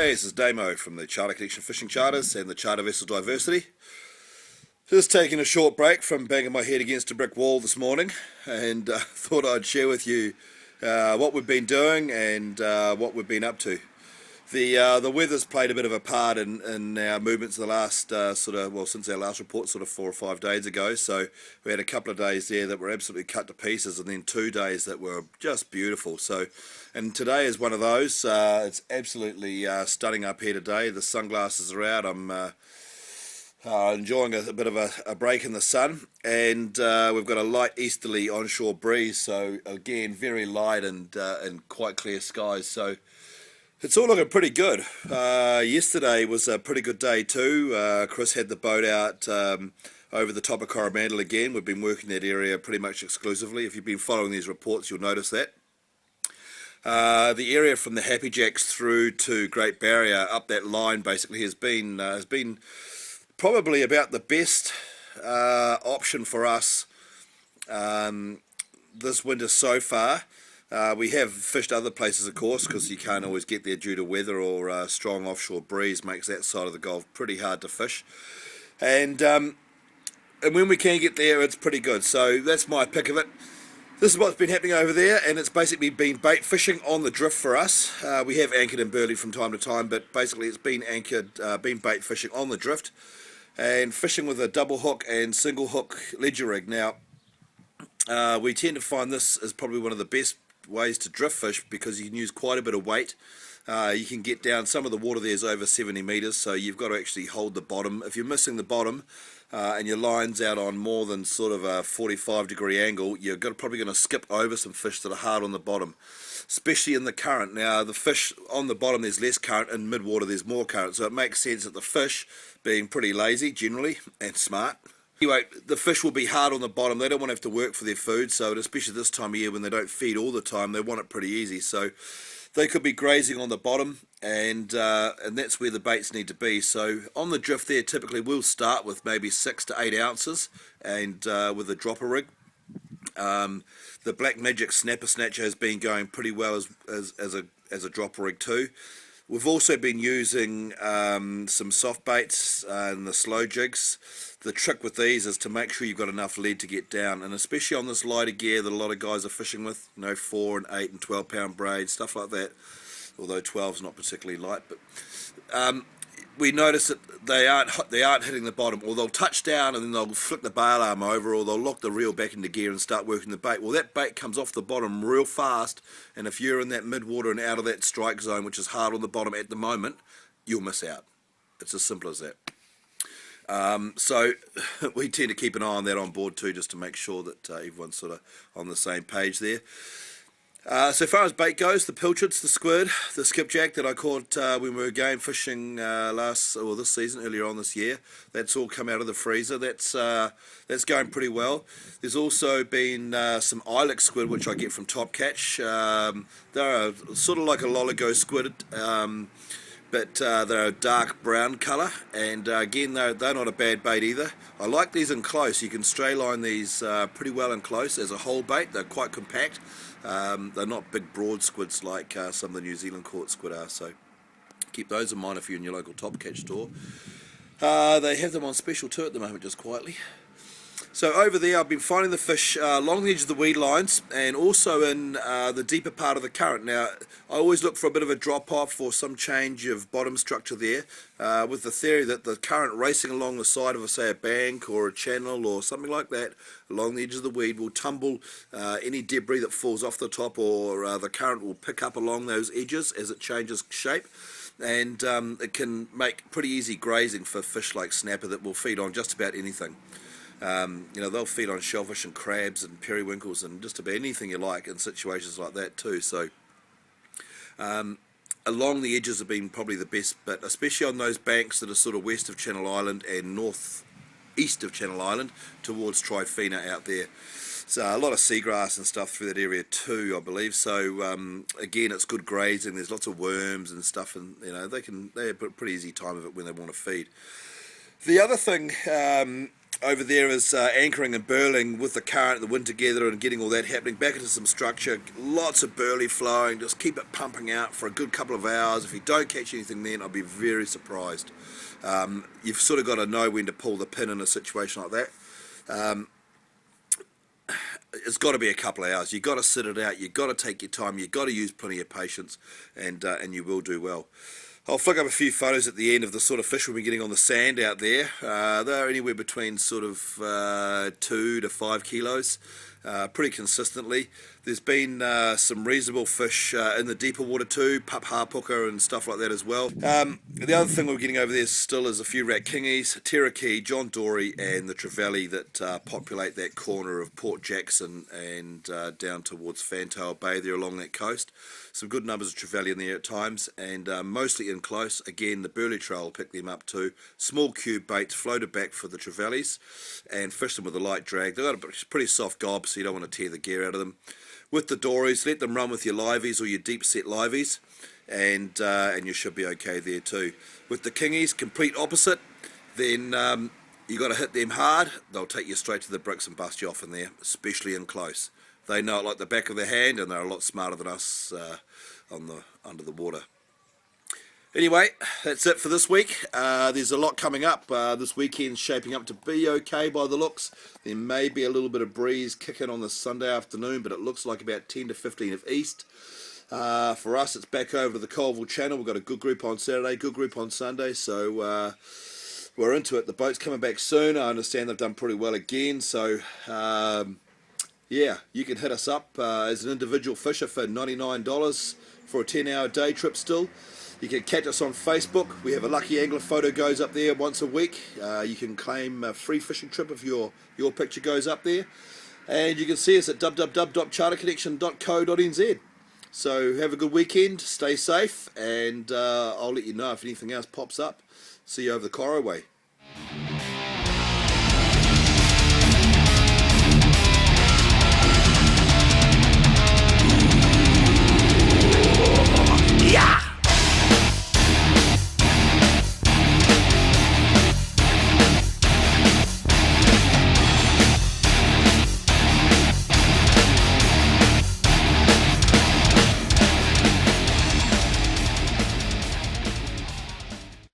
G'day, this is Damo from the Charter Connection Fishing Charters and the Charter Vessel Diversity. Just taking a short break from banging my head against a brick wall this morning, and thought I'd share with you what we've been doing and what we've been up to. The weather's played a bit of a part in our movements the last since our last report, sort of 4 or 5 days ago. So we had a couple of days there that were absolutely cut to pieces, and then 2 days that were just beautiful. So, and today is one of those. It's absolutely stunning up here today. The sunglasses are out. I'm enjoying a bit of a break in the sun, and we've got a light easterly onshore breeze. So again, very light and quite clear skies. So it's all looking pretty good. Yesterday was a pretty good day too. Chris had the boat out over the top of Coromandel again. We've been working that area pretty much exclusively. If you've been following these reports, you'll notice that. The area from the Happy Jacks through to Great Barrier, up that line basically, has been probably about the best option for us this winter so far. We have fished other places, of course, because you can't always get there due to weather, or strong offshore breeze makes that side of the Gulf pretty hard to fish. And when we can get there, it's pretty good. So that's my pick of it. This is what's been happening over there, and it's basically been bait fishing on the drift for us. We have anchored in Burley from time to time, but basically it's been been bait fishing on the drift, and fishing with a double hook and single hook ledger rig. Now, we tend to find this is probably one of the best ways to drift fish, because you can use quite a bit of weight. You can get down, some of the water there is over 70 metres, so you've got to actually hold the bottom. If you're missing the bottom and your line's out on more than sort of a 45-degree angle, you're probably going to skip over some fish that are hard on the bottom, especially in the current. Now, the fish on the bottom, there's less current, and mid-water there's more current, so it makes sense that the fish, being pretty lazy generally and smart, anyway, the fish will be hard on the bottom. They don't want to have to work for their food, so especially this time of year when they don't feed all the time, they want it pretty easy. So they could be grazing on the bottom, and that's where the baits need to be. So on the drift there, typically we'll start with maybe 6 to 8 ounces, and with a dropper rig. The Black Magic Snapper Snatcher has been going pretty well as a dropper rig too. We've also been using some soft baits and the slow jigs. The trick with these is to make sure you've got enough lead to get down, and especially on this lighter gear that a lot of guys are fishing with, 4 and 8 and 12 pound braid, stuff like that, although 12's not particularly light. But we notice that they aren't hitting the bottom, or they'll touch down and then they'll flick the bail arm over, or they'll lock the reel back into gear and start working the bait. Well, that bait comes off the bottom real fast, and if you're in that mid-water and out of that strike zone, which is hard on the bottom at the moment, you'll miss out. It's as simple as that. So we tend to keep an eye on that on board too, just to make sure that everyone's sort of on the same page there. So far as bait goes, the pilchards, the squid, the skipjack that I caught when we were game fishing this season, earlier on this year, that's all come out of the freezer. That's going pretty well. There's also been some ilex squid, which I get from Top Catch. They're sort of like a loligo squid, but they're a dark brown colour, and again, they're not a bad bait either. I like these in close. You can stray line these pretty well in close as a whole bait. They're quite compact. They're not big broad squids like some of the New Zealand caught squid are, so keep those in mind if you're in your local Top Catch store. They have them on special too at the moment, just quietly. So over there, I've been finding the fish along the edge of the weed lines, and also in the deeper part of the current. Now, I always look for a bit of a drop-off or some change of bottom structure there, with the theory that the current racing along the side of, say, a bank or a channel or something like that, along the edge of the weed, will tumble any debris that falls off the top, or the current will pick up along those edges as it changes shape. And it can make pretty easy grazing for fish like snapper that will feed on just about anything. They'll feed on shellfish and crabs and periwinkles and just about anything you like in situations like that too. So along the edges have been probably the best, but especially on those banks that are sort of west of Channel Island and north east of Channel Island towards Tryphena out there. So a lot of seagrass and stuff through that area too, I believe. So again, it's good grazing. There's lots of worms and stuff, and they have a pretty easy time of it when they want to feed. The other thing over there is anchoring and burling with the current and the wind together and getting all that happening back into some structure. Lots of burley flowing. Just keep it pumping out for a good couple of hours. If you don't catch anything then, I'll be very surprised. You've sort of got to know when to pull the pin in a situation like that. It's got to be a couple of hours. You've got to sit it out. You've got to take your time. You've got to use plenty of patience, and you will do well. I'll flick up a few photos at the end of the sort of fish we've been getting on the sand out there. They're anywhere between sort of 2 to 5 kilos, pretty consistently. There's been some reasonable fish in the deeper water too, pup harpooker and stuff like that as well. The other thing we're getting over there still is a few rat kingies, terraki, John Dory and the trevally that populate that corner of Port Jackson and down towards Fantail Bay there along that coast. Some good numbers of trevally in there at times, and mostly in close. Again, the burley trail will pick them up too. Small cube baits floated back for the trevallies and fish them with a light drag. They've got a pretty soft gob, so you don't want to tear the gear out of them. With the dories, let them run with your liveys or your deep set liveys, and you should be okay there too. With the kingies, complete opposite. Then you got to hit them hard. They'll take you straight to the bricks and bust you off in there, especially in close. They know it like the back of their hand, and they're a lot smarter than us under the water. Anyway, that's it for this week. There's a lot coming up. This weekend's shaping up to be okay by the looks. There may be a little bit of breeze kicking on the Sunday afternoon, but it looks like about 10 to 15 of east. For us, it's back over to the Colville Channel. We've got a good group on Saturday, good group on Sunday, so we're into it. The boat's coming back soon. I understand they've done pretty well again, so yeah, you can hit us up as an individual fisher for $99 for a 10-hour day trip still. You can catch us on Facebook. We have a Lucky Angler photo goes up there once a week. You can claim a free fishing trip if your picture goes up there. And you can see us at www.charterconnection.co.nz. So have a good weekend, stay safe, and I'll let you know if anything else pops up. See you over the Coro way.